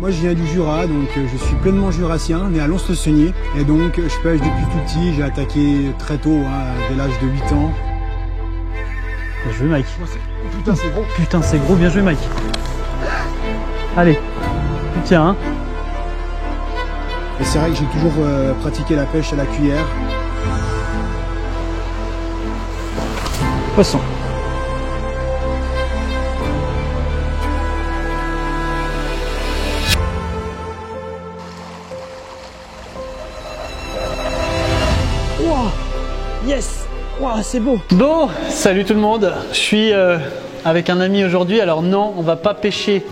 Moi je viens du Jura, donc je suis pleinement jurassien, né à Lons-le-Saunier. Et donc je pêche depuis tout petit, j'ai attaqué très tôt, dès l'âge de 8 ans. Bien joué Mike. Putain c'est gros. Putain c'est gros, bien joué Mike. Allez, tu tiens hein. Et c'est vrai que j'ai toujours pratiqué la pêche à la cuillère. Poisson. Wow, yes, wow, c'est beau. Bon, salut tout le monde. Je suis avec un ami aujourd'hui. Alors non, on va pas pêcher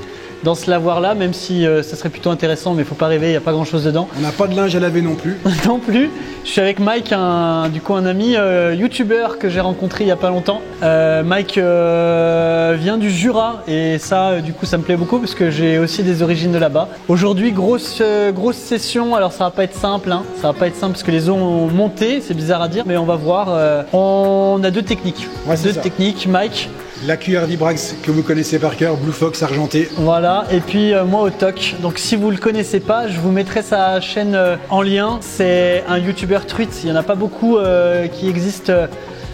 dans ce lavoir là, même si ça serait plutôt intéressant, mais faut pas rêver, il n'y a pas grand chose dedans. On n'a pas de linge à laver non plus. Non plus. Je suis avec Mike, un ami youtubeur que j'ai rencontré il y a pas longtemps. Mike vient du Jura et ça du coup ça me plaît beaucoup parce que j'ai aussi des origines de là-bas. Aujourd'hui grosse session, alors ça va pas être simple, hein. Ça va pas être simple parce que les eaux ont monté, c'est bizarre à dire, mais on va voir. On a deux techniques. Ouais, deux techniques, Mike. La cuillère Vibrax que vous connaissez par cœur, Blue Fox argenté. Voilà, et puis moi au TOC. Donc si vous le connaissez pas, je vous mettrai sa chaîne en lien. C'est un youtubeur truite, il n'y en a pas beaucoup qui existent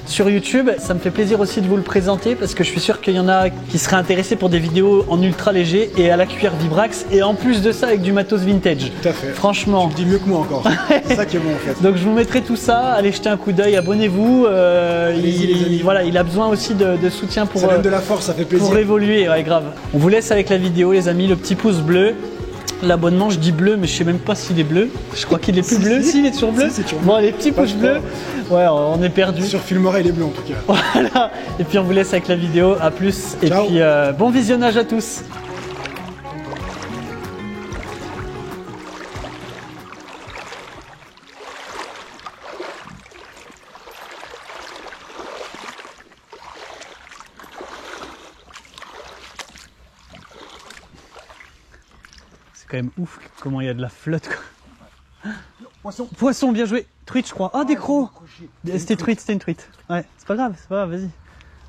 sur YouTube. Ça me fait plaisir aussi de vous le présenter parce que je suis sûr qu'il y en a qui seraient intéressés pour des vidéos en ultra léger et à la cuillère Vibrax et en plus de ça avec du matos vintage. Tout à fait. Franchement. Tu le dis mieux que moi encore. C'est ça qui est bon en fait. Donc je vous mettrai tout ça, allez jeter un coup d'œil, abonnez-vous. Voilà, il a besoin aussi de soutien pour, ça donne de la force, ça fait plaisir. Pour évoluer, ouais, grave. On vous laisse avec la vidéo les amis, le petit pouce bleu. L'abonnement, je dis bleu, mais je sais même pas s'il est bleu. Je crois qu'il est plus bleu. Si, il est toujours bleu. Bon, les petits pouces bleus. Ouais, on est perdu. Sur Filmora, il est bleu en tout cas. Voilà. Et puis on vous laisse avec la vidéo. À plus. Ciao. Et puis bon visionnage à tous. C'est quand même ouf comment il y a de la flotte quoi. Poisson. Poisson, bien joué. Truite je crois. Ah des crocs. C'était une truite. Ouais, c'est pas grave, vas-y.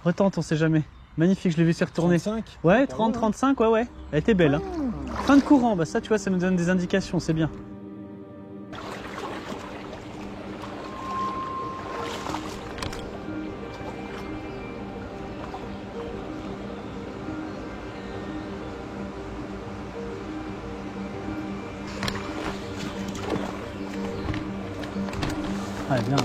Retente, on sait jamais. Magnifique, je l'ai vu s'y retourner. 35. Ouais, 30, 35, ouais. Elle était belle. Hein. Fin de courant, bah ça tu vois, ça nous donne des indications, c'est bien. Ouais, bien.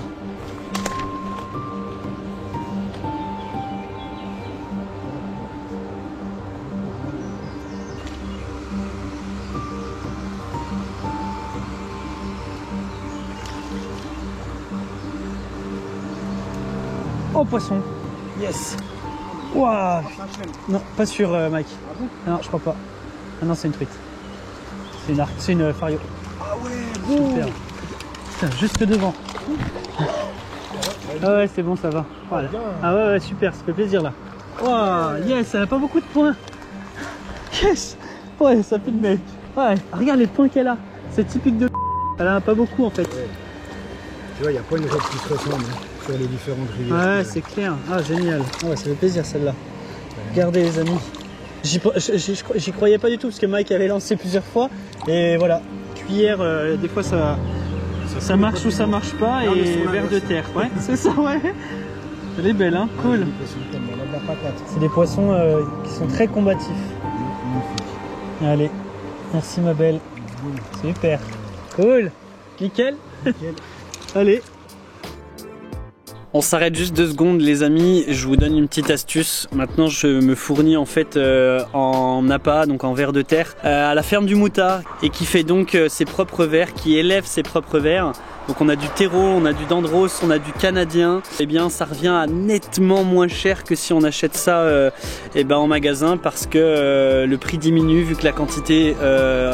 Oh, poisson. Yes. Waouh. Non, pas sûr, Mike. Non, je crois pas. Ah non, c'est une truite. C'est une fario. Ah ouais, bon. Super. Putain, juste devant. Ah ouais, c'est bon, ça va. Voilà. Ah ouais, super, ça fait plaisir là. Waouh, yes, elle a pas beaucoup de points. Yes. Ouais, ça filme. Ouais, regarde les points qu'elle a. C'est typique de. Elle en a pas beaucoup en fait. Ouais. Tu vois, il n'y a pas une robe qui se ressemble sur les différentes rivières. Ouais, c'est clair. Ah, génial. Ah ouais, ça fait plaisir celle-là. Ouais. Regardez les amis. J'y croyais pas du tout parce que Mike avait lancé plusieurs fois. Et voilà, cuillère, des fois ça marche ou ça marche pas. Non, et vers de terre. Ouais, c'est ça, ouais. Elle est belle, hein. Cool. C'est des poissons qui sont très combatifs. Allez, merci ma belle. Super. Cool. Nickel. Allez. On s'arrête juste 2 secondes les amis, je vous donne une petite astuce. Maintenant je me fournis en fait en appât, donc en vers de terre, à la ferme du Moutard et qui fait donc ses propres vers, qui élève ses propres vers. Donc on a du terreau, on a du dendros, on a du canadien. Et bien ça revient à nettement moins cher que si on achète ça en magasin parce que le prix diminue vu que la quantité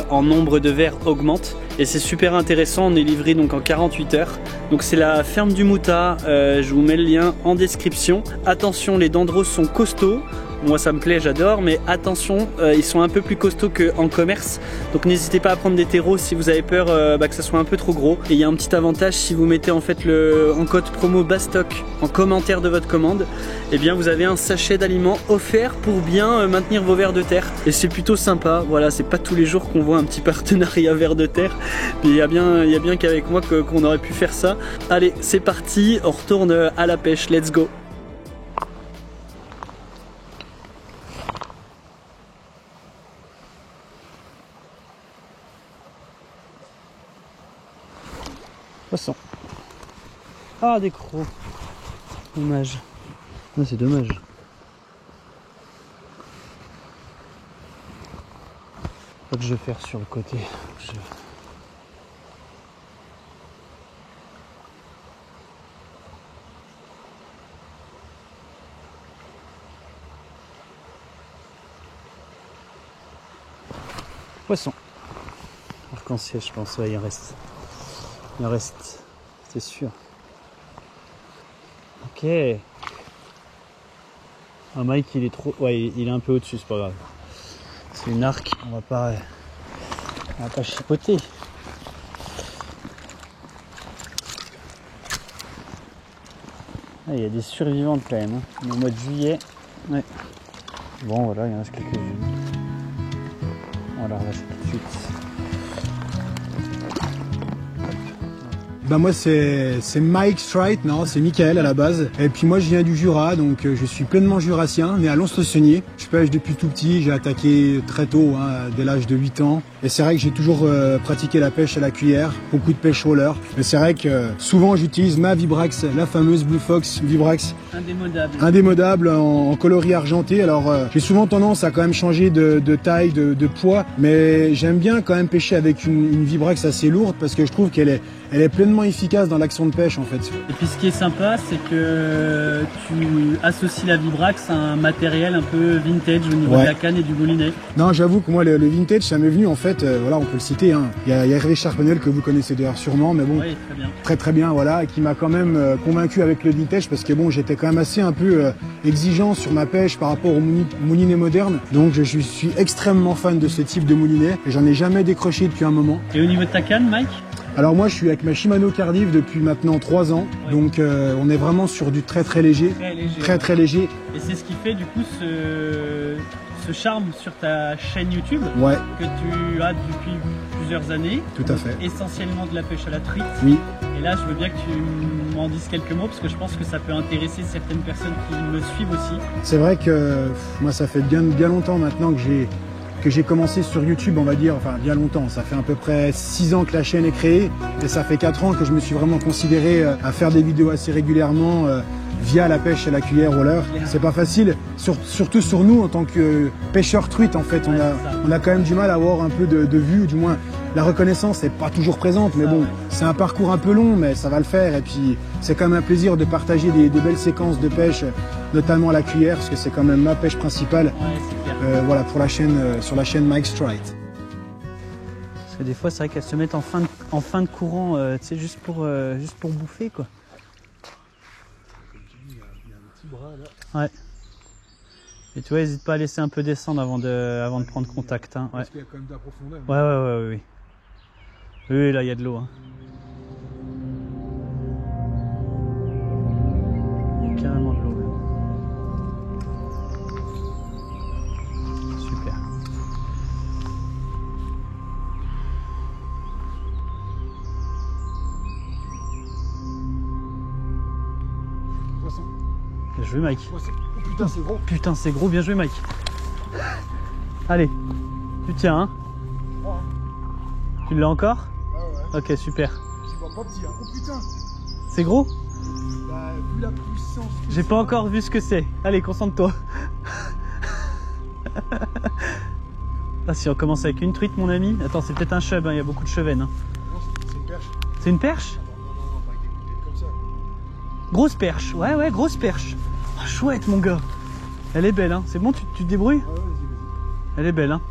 en nombre de vers augmente. Et c'est super intéressant, on est livré donc en 48 heures. Donc c'est la ferme du Moutard, je vous mets le lien en description. Attention, les dendros sont costauds. Moi ça me plaît, j'adore, mais attention, ils sont un peu plus costauds qu'en commerce. Donc n'hésitez pas à prendre des terreaux si vous avez peur que ça soit un peu trop gros. Et il y a un petit avantage, si vous mettez en fait en code promo Bastock en commentaire de votre commande, et bien vous avez un sachet d'aliments offert pour bien maintenir vos vers de terre. Et c'est plutôt sympa, voilà, c'est pas tous les jours qu'on voit un petit partenariat vers de terre. Mais il y a bien qu'avec moi qu'on aurait pu faire ça. Allez, c'est parti, on retourne à la pêche, let's go. Poisson. Ah, des crocs. Dommage. Ah, c'est dommage. Faut que je vais faire sur le côté. Poisson. Arc-en-ciel, je pense. Ouais, il en reste. Il en reste. C'est sûr. Ok. Ah, Mike, il est trop. Ouais, il est un peu au-dessus, c'est pas grave. C'est une arc, on va pas chipoter. Ah, il y a des survivantes quand même, hein. Au mois de juillet. Ouais. Bon, voilà, il en reste quelques-unes. On va la relâcher tout de suite. Bah moi c'est Mike Strite, non c'est Michael à la base. Et puis moi je viens du Jura, donc je suis pleinement jurassien, né à Lons-le-Saunier. Je pêche depuis tout petit, j'ai attaqué très tôt, hein, dès l'âge de 8 ans. Et c'est vrai que j'ai toujours pratiqué la pêche à la cuillère, beaucoup de pêche roller. Mais c'est vrai que souvent j'utilise ma Vibrax, la fameuse Blue Fox Vibrax. Indémodable en coloris argenté. Alors j'ai souvent tendance à quand même changer de taille, de poids. Mais j'aime bien quand même pêcher avec une Vibrax assez lourde parce que je trouve qu'elle est pleinement efficace dans l'action de pêche en fait. Et puis ce qui est sympa, c'est que tu associes la Vibrax à un matériel un peu vintage au niveau de la canne et du moulinet. Non, j'avoue que moi le vintage ça m'est venu en fait, voilà, on peut le citer, hein. Il y a Hervé Charpenel que vous connaissez d'ailleurs sûrement, mais bon, oui, très bien. Très bien, voilà, et qui m'a quand même convaincu avec le vintage parce que bon, j'étais quand même assez un peu exigeant sur ma pêche par rapport au moulinet moderne. Donc je suis extrêmement fan de ce type de moulinet et j'en ai jamais décroché depuis un moment. Et au niveau de ta canne, Mike ? Alors moi je suis avec ma Shimano Cardiff depuis maintenant 3 ans, donc on est vraiment sur du très léger, très léger. Et c'est ce qui fait du coup ce charme sur ta chaîne YouTube que tu as depuis plusieurs années. Tout à fait. Essentiellement de la pêche à la truite. Oui. Et là je veux bien que tu m'en dises quelques mots parce que je pense que ça peut intéresser certaines personnes qui me suivent aussi. C'est vrai que moi ça fait bien longtemps maintenant que j'ai commencé sur YouTube, on va dire, enfin bien longtemps, ça fait à peu près 6 ans que la chaîne est créée et ça fait 4 ans que je me suis vraiment considéré à faire des vidéos assez régulièrement via la pêche à la cuillère roller. C'est pas facile, surtout sur nous en tant que pêcheurs truites en fait, on a quand même du mal à avoir un peu de vue, du moins la reconnaissance n'est pas toujours présente, mais bon, c'est un parcours un peu long, mais ça va le faire et puis c'est quand même un plaisir de partager des belles séquences de pêche, notamment à la cuillère, parce que c'est quand même ma pêche principale. Voilà, pour la chaîne, sur la chaîne Mike Strite. Parce que des fois, c'est vrai qu'elles se mettent en fin de courant, tu sais, juste pour bouffer, quoi. Il y a un petit bras là. Ouais. Et tu vois, n'hésite pas à laisser un peu descendre avant de prendre contact. Hein. Parce qu'il y a quand même de la profondeur. Ouais. Oui, là, il y a de l'eau. Hein. Il y a carrément de l'eau. Super. Poisson. Bien joué, Mike. Poisson. Oh, putain, c'est gros. Putain, c'est gros. Bien joué, Mike. Allez, tu tiens, hein. Tu l'as encore? Ouais. Ok, super. C'est pas petit, hein. Oh putain. C'est gros? Bah, vu la puissance. J'ai pas encore vu ce que c'est. Allez, concentre-toi. Ah, si on commence avec une truite, mon ami. Attends, c'est peut-être un chub, hein. Il y a beaucoup de chevennes. Hein. Non, c'est une perche. C'est une perche? Non, pas avec des coups de tête comme ça. Grosse perche. Ouais, grosse perche. Oh, chouette, mon gars. Elle est belle, hein. C'est bon, tu te débrouilles? Ouais, vas-y. Elle est belle, hein.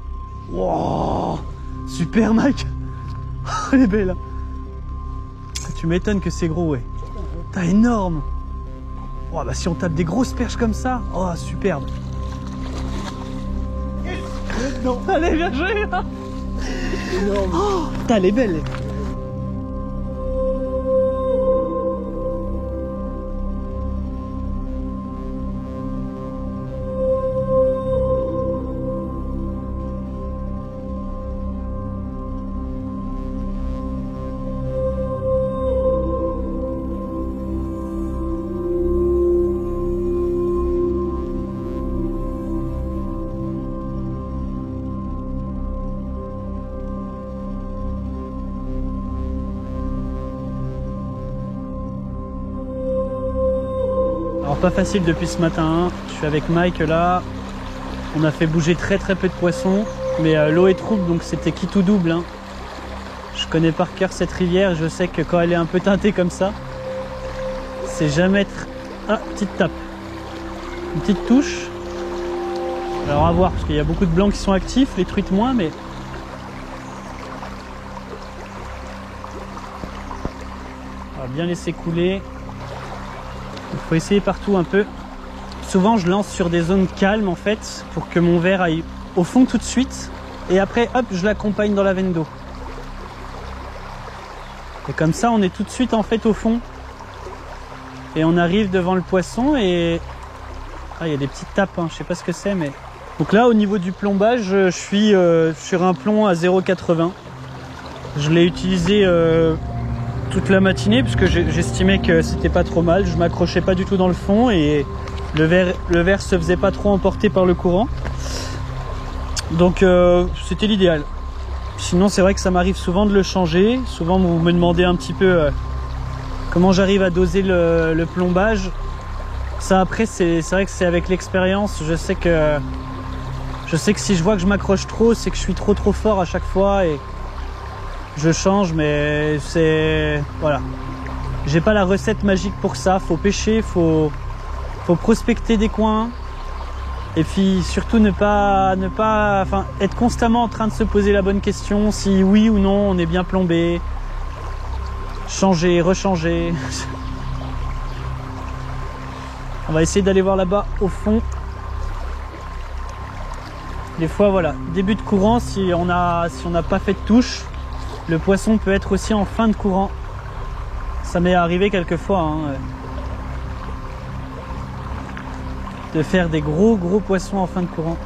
Wow, super, Mike. Elle est belle. Tu m'étonnes que c'est gros, ouais. T'as énorme. Oh, bah si on tape des grosses perches comme ça, oh superbe. Non. Allez, bien joué. Énorme. Oh, putain, elle est belle. Alors pas facile depuis ce matin, je suis avec Mike là, on a fait bouger très peu de poissons, mais l'eau est trouble donc c'était qui tout double. Hein. Je connais par cœur cette rivière, je sais que quand elle est un peu teintée comme ça, c'est jamais être... Ah, petite tape, une petite touche. Alors à voir, parce qu'il y a beaucoup de blancs qui sont actifs, les truites moins, mais... On va bien laisser couler. Il faut essayer partout un peu. Souvent je lance sur des zones calmes en fait pour que mon verre aille au fond tout de suite et après hop je l'accompagne dans la veine d'eau. Et comme ça on est tout de suite en fait au fond et on arrive devant le poisson et il y a des petites tapes, hein. Je sais pas ce que c'est mais... Donc là au niveau du plombage je suis sur un plomb à 0,80. Je l'ai utilisé toute la matinée puisque j'estimais que c'était pas trop mal, je m'accrochais pas du tout dans le fond et le verre se faisait pas trop emporter par le courant, donc c'était l'idéal. Sinon c'est vrai que ça m'arrive souvent de le changer, souvent vous me demandez un petit peu comment j'arrive à doser le plombage. Ça après c'est vrai que c'est avec l'expérience, je sais que si je vois que je m'accroche trop c'est que je suis trop fort à chaque fois et je change, mais c'est... Voilà. J'ai pas la recette magique pour ça. Faut pêcher, faut prospecter des coins. Et puis surtout ne pas être constamment en train de se poser la bonne question. Si oui ou non on est bien plombé. Changer, rechanger. On va essayer d'aller voir là-bas au fond. Des fois voilà, début de courant, si on n'a pas fait de touche. Le poisson peut être aussi en fin de courant. Ça m'est arrivé quelques fois hein, de faire des gros poissons en fin de courant.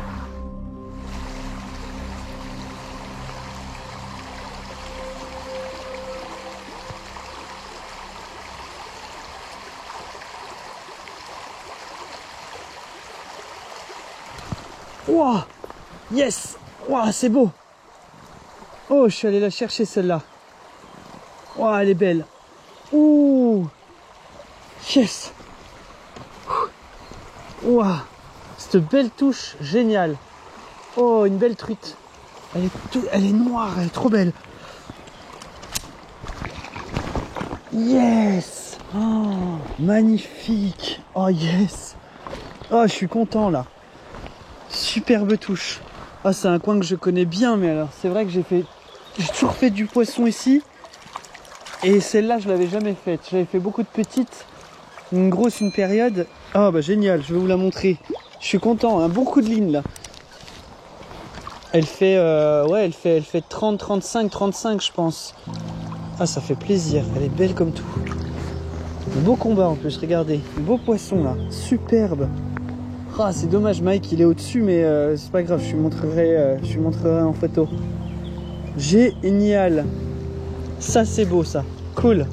Ouah, yes, ouah, c'est beau. Oh, je suis allé la chercher celle-là. Oh, elle est belle. Ouh. Yes. Ouah. Cette belle touche, géniale. Oh, une belle truite. Elle est noire, elle est trop belle. Yes. Oh, magnifique. Oh, yes. Oh, je suis content là. Superbe touche. Ah, c'est un coin que je connais bien, mais alors c'est vrai que j'ai toujours fait du poisson ici. Et celle-là, je l'avais jamais faite. J'avais fait beaucoup de petites, une grosse, une période. Ah bah génial, je vais vous la montrer. Je suis content, un bon coup de ligne là. Elle fait, elle fait 30, 35, 35 je pense. Ah, ça fait plaisir, elle est belle comme tout. Un beau combat en plus, regardez. Un beau poisson là, superbe. Ah, c'est dommage, Mike, il est au-dessus, mais c'est pas grave, je lui montrerai en photo. Génial. Ça, c'est beau, ça. Cool.